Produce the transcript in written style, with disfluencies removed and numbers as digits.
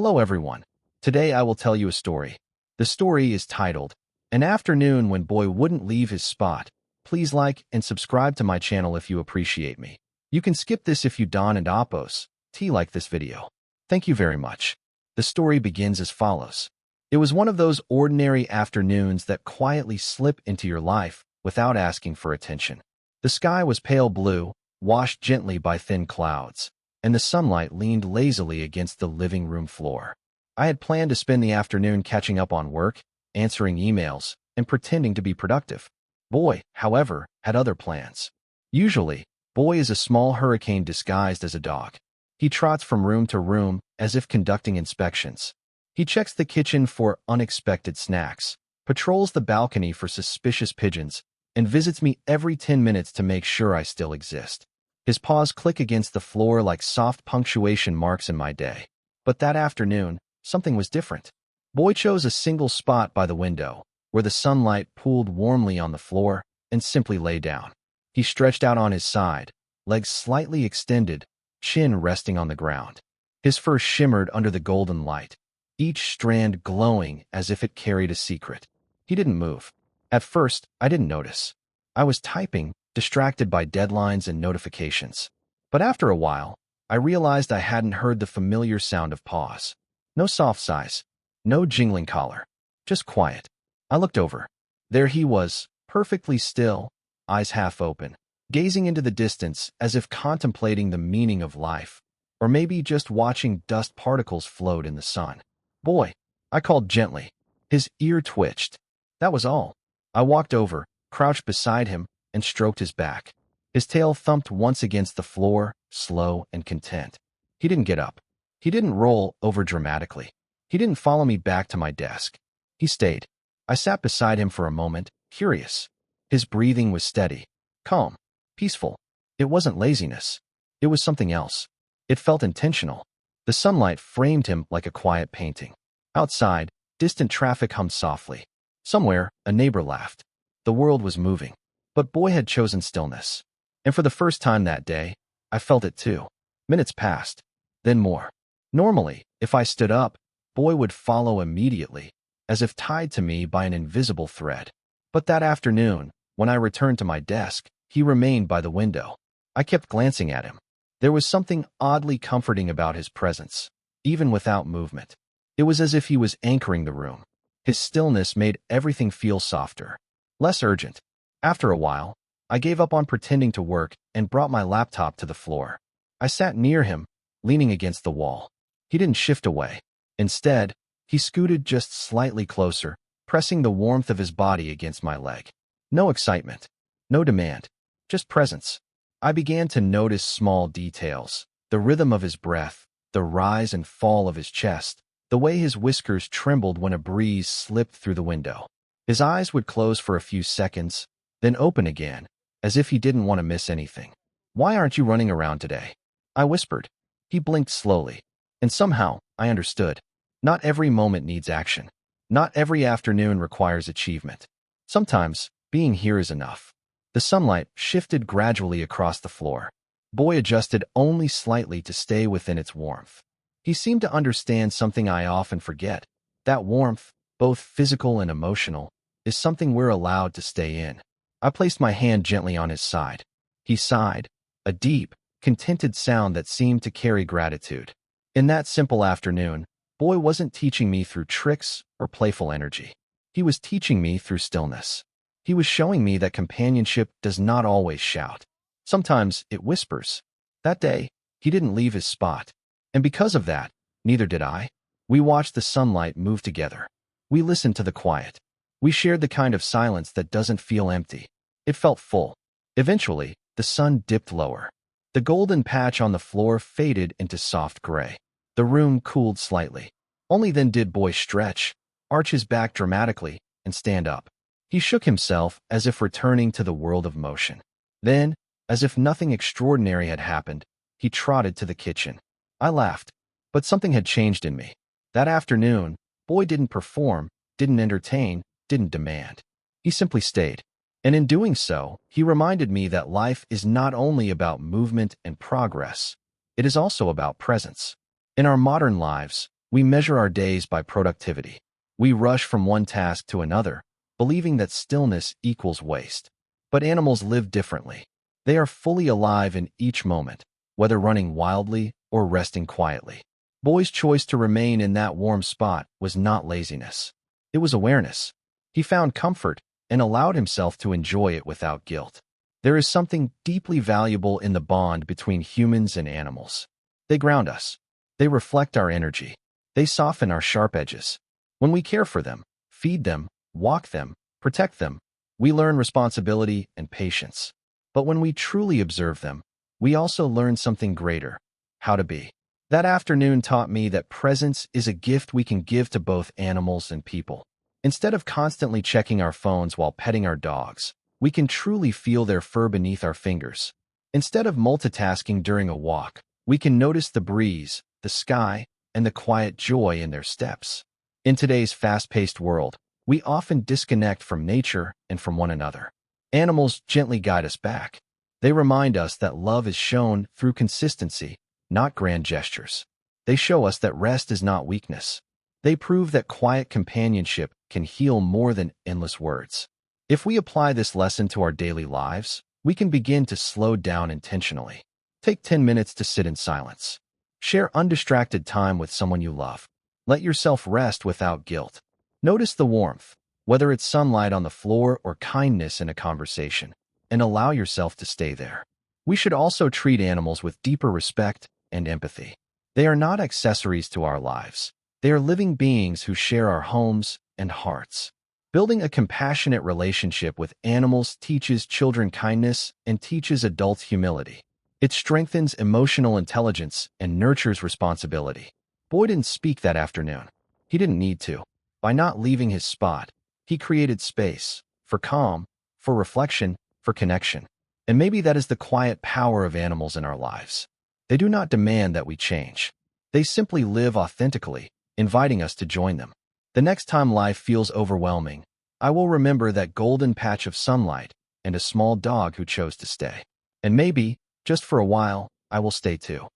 Hello everyone. Today I will tell you a story. The story is titled, An Afternoon When Boy Wouldn't Leave His Spot. Please like and subscribe to my channel if you appreciate me. You can skip this if you don't and oppose. Like this video. Thank you very much. The story begins as follows. It was one of those ordinary afternoons that quietly slip into your life without asking for attention. The sky was pale blue, washed gently by thin clouds, and the sunlight leaned lazily against the living room floor. I had planned to spend the afternoon catching up on work, answering emails, and pretending to be productive. Boy, however, had other plans. Usually, Boy is a small hurricane disguised as a dog. He trots from room to room as if conducting inspections. He checks the kitchen for unexpected snacks, patrols the balcony for suspicious pigeons, and visits me every 10 minutes to make sure I still exist. His paws click against the floor like soft punctuation marks in my day. But that afternoon, something was different. Boy chose a single spot by the window, where the sunlight pooled warmly on the floor, and simply lay down. He stretched out on his side, legs slightly extended, chin resting on the ground. His fur shimmered under the golden light, each strand glowing as if it carried a secret. He didn't move. At first, I didn't notice. I was typing, distracted by deadlines and notifications. But after a while, I realized I hadn't heard the familiar sound of paws. No soft sighs, no jingling collar, just quiet. I looked over. There he was, perfectly still, eyes half open, gazing into the distance as if contemplating the meaning of life, or maybe just watching dust particles float in the sun. Boy, I called gently. His ear twitched. That was all. I walked over, crouched beside him, and stroked his back. His tail thumped once against the floor, slow and content. He didn't get up. He didn't roll over dramatically. He didn't follow me back to my desk. He stayed. I sat beside him for a moment, curious. His breathing was steady, calm, peaceful. It wasn't laziness. It was something else. It felt intentional. The sunlight framed him like a quiet painting. Outside, distant traffic hummed softly. Somewhere, a neighbor laughed. The world was moving. But Boy had chosen stillness. And for the first time that day, I felt it too. Minutes passed. Then more. Normally, if I stood up, Boy would follow immediately, as if tied to me by an invisible thread. But that afternoon, when I returned to my desk, he remained by the window. I kept glancing at him. There was something oddly comforting about his presence, even without movement. It was as if he was anchoring the room. His stillness made everything feel softer, less urgent. After a while, I gave up on pretending to work and brought my laptop to the floor. I sat near him, leaning against the wall. He didn't shift away. Instead, he scooted just slightly closer, pressing the warmth of his body against my leg. No excitement, no demand, just presence. I began to notice small details, the rhythm of his breath, the rise and fall of his chest, the way his whiskers trembled when a breeze slipped through the window. His eyes would close for a few seconds, then open again, as if he didn't want to miss anything. "Why aren't you running around today?" I whispered. He blinked slowly, and somehow I understood. Not every moment needs action. Not every afternoon requires achievement. Sometimes, being here is enough. The sunlight shifted gradually across the floor. Boy adjusted only slightly to stay within its warmth. He seemed to understand something I often forget. That warmth, both physical and emotional, is something we're allowed to stay in. I placed my hand gently on his side. He sighed, a deep, contented sound that seemed to carry gratitude. In that simple afternoon, Boy wasn't teaching me through tricks or playful energy. He was teaching me through stillness. He was showing me that companionship does not always shout. Sometimes it whispers. That day, he didn't leave his spot. And because of that, neither did I. We watched the sunlight move together. We listened to the quiet. We shared the kind of silence that doesn't feel empty. It felt full. Eventually, the sun dipped lower. The golden patch on the floor faded into soft gray. The room cooled slightly. Only then did Boy stretch, arch his back dramatically, and stand up. He shook himself as if returning to the world of motion. Then, as if nothing extraordinary had happened, he trotted to the kitchen. I laughed, but something had changed in me. That afternoon, Boy didn't perform, didn't entertain, didn't demand. He simply stayed. And in doing so, he reminded me that life is not only about movement and progress, it is also about presence. In our modern lives, We measure our days by productivity. We rush from one task to another, believing that stillness equals waste. But animals live differently. They are fully alive in each moment, whether running wildly or resting quietly. Boy's choice to remain in that warm spot was not laziness. It was awareness. He found comfort and allowed himself to enjoy it without guilt. There is something deeply valuable in the bond between humans and animals. They ground us. They reflect our energy. They soften our sharp edges. When we care for them, feed them, walk them, protect them, we learn responsibility and patience. But when we truly observe them, we also learn something greater: how to be. That afternoon taught me that presence is a gift we can give to both animals and people. Instead of constantly checking our phones while petting our dogs, we can truly feel their fur beneath our fingers. Instead of multitasking during a walk, we can notice the breeze, the sky, and the quiet joy in their steps. In today's fast-paced world, we often disconnect from nature and from one another. Animals gently guide us back. They remind us that love is shown through consistency, not grand gestures. They show us that rest is not weakness. They prove that quiet companionship can heal more than endless words. If we apply this lesson to our daily lives, we can begin to slow down intentionally. Take 10 minutes to sit in silence. Share undistracted time with someone you love. Let yourself rest without guilt. Notice the warmth, whether it's sunlight on the floor or kindness in a conversation, and allow yourself to stay there. We should also treat animals with deeper respect and empathy. They are not accessories to our lives. They are living beings who share our homes and hearts. Building a compassionate relationship with animals teaches children kindness and teaches adults humility. It strengthens emotional intelligence and nurtures responsibility. Boy didn't speak that afternoon. He didn't need to. By not leaving his spot, he created space for calm, for reflection, for connection. And maybe that is the quiet power of animals in our lives. They do not demand that we change. They simply live authentically, inviting us to join them. The next time life feels overwhelming, I will remember that golden patch of sunlight and a small dog who chose to stay. And maybe, just for a while, I will stay too.